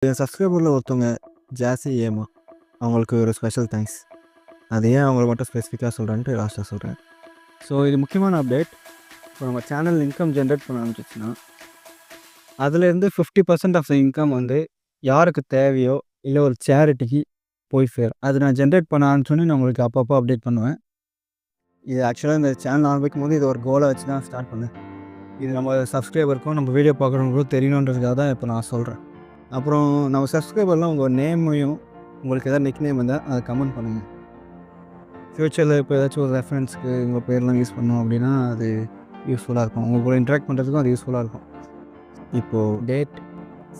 என் சப்ஸ்கிரைபரில் ஒருத்தவங்க ஜாஸி ஏமா, அவங்களுக்கு ஒரு ஸ்பெஷல் தேங்க்ஸ். அது ஏன் அவங்கள மட்டும் ஸ்பெசிஃபிக்காக சொல்கிறேன்ட்டு லாஸ்ட்டாக சொல்கிறேன். ஸோ இது முக்கியமான அப்டேட். இப்போ நம்ம சேனல் இன்கம் ஜென்ரேட் பண்ண ஆரம்பிச்சிச்சுன்னா அதுலேருந்து 50% ஆஃப் த இன்கம் வந்து யாருக்கு தேவையோ இல்லை ஒரு சேரிட்டிக்கு போய் சேரும். அது நான் ஜென்ரேட் பண்ண ஆரம்பிச்சோன்னே நான் உங்களுக்கு அப்பப்போ அப்டேட் பண்ணுவேன். இது ஆக்சுவலாக இந்த சேனல் ஆரம்பிக்கும் போது இது ஒரு கோலை வச்சு தான் ஸ்டார்ட் பண்ணேன். இது நம்ம சப்ஸ்கிரைபருக்கும் நம்ம வீடியோ பார்க்குறவங்களுக்கும் தெரியணுன்றதுக்காக தான் இப்போ நான் சொல்கிறேன். அப்புறம் நம்ம சப்ஸ்கிரைபர்லாம் உங்கள் நேமையும் உங்களுக்கு எதாவது நிக் நேம் இருந்தால் அதை கமெண்ட் பண்ணுங்கள். ஃப்யூச்சரில் இப்போ ஏதாச்சும் ஒரு ரெஃபரன்ஸுக்கு உங்கள் பேர்லாம் யூஸ் பண்ணோம் அப்படின்னா அது யூஸ்ஃபுல்லாக இருக்கும். உங்கள் கூட இன்ட்ராக்ட் பண்ணுறதுக்கும் அது யூஸ்ஃபுல்லாக இருக்கும். இப்போது டேட்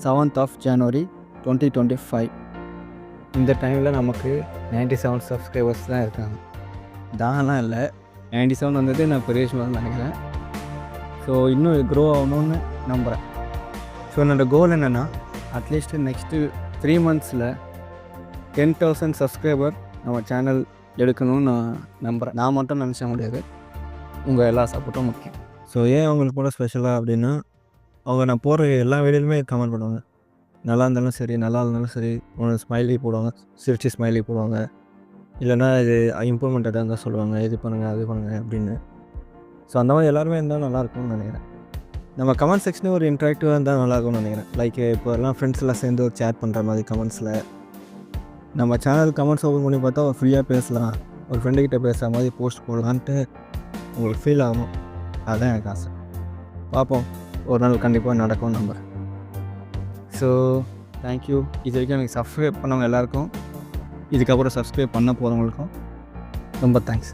7th of January 2025. இந்த டைமில் நமக்கு 97 சப்ஸ்கிரைபர்ஸ் தான் இருக்காங்க. தான்லாம் இல்லை, 97 வந்தது நான் பெரிய விஷயம் நினைக்கிறேன். ஸோ இன்னும் க்ரோ ஆகணும்னு நம்புகிறேன். ஸோ என்னோடய கோல் என்னென்னா அட்லீஸ்ட்டு நெக்ஸ்ட்டு 3 monthஸில் 10,000 சப்ஸ்கிரைபர் நம்ம சேனல் எடுக்கணும்னு நான் நம்புகிறேன். நான் மட்டும் நினச்ச முடியாது, உங்கள் எல்லா சப்போர்ட்டும் முக்கியம். ஸோ ஏன் அவங்களுக்கு கூட ஸ்பெஷலாக அப்படின்னா, அவங்க நான் போடுற எல்லா வீடியோலையுமே கமெண்ட் பண்ணுவாங்க. நல்லா இருந்தாலும் சரி, நல்லா இருந்தாலும் சரி, ஒன்று ஸ்மைலி போடுவாங்க, சிரிச்சு ஸ்மைலி போடுவாங்க. இல்லைனா இது இம்ப்ரூவ்மெண்ட் எதாவது இருந்தால் சொல்லுவாங்க, இது பண்ணுங்கள் அது பண்ணுங்கள் அப்படின்னு. ஸோ அந்த மாதிரி எல்லாருமே இருந்தால் நல்லாயிருக்கும்னு நினைக்கிறேன். நம்ம கமெண்ட் செக்ஷனே ஒரு இன்ட்ராக்டிவாக இருந்தால் நல்லாயிருக்கும்னு நினைக்கிறேன். லைக் இப்போ எல்லாம் ஃப்ரெண்ட்ஸ் எல்லாம் சேர்ந்து ஒரு சேட் பண்ணுற மாதிரி கமெண்ட்ஸில் நம்ம சேனல் கமெண்ட்ஸ் ஓப்பன் பண்ணி பார்த்தா ஒரு ஃப்ரீயாக பேசலாம், ஒரு ஃப்ரெண்டுக்கிட்ட பேசுகிற மாதிரி போஸ்ட் போடலான்ட்டு உங்களுக்கு ஃபீல் ஆகணும். அதுதான் எனக்கு ஆசை. பார்ப்போம், ஒரு நாள் கண்டிப்பாக நடக்கும் நம்புகிறேன். So thank you. இது வரைக்கும் எனக்கு சப்ஸ்கிரைப் பண்ணவங்க எல்லாேருக்கும், இதுக்கப்புறம் சப்ஸ்கிரைப் பண்ண போகிறவங்களுக்கும் ரொம்ப தேங்க்ஸ்.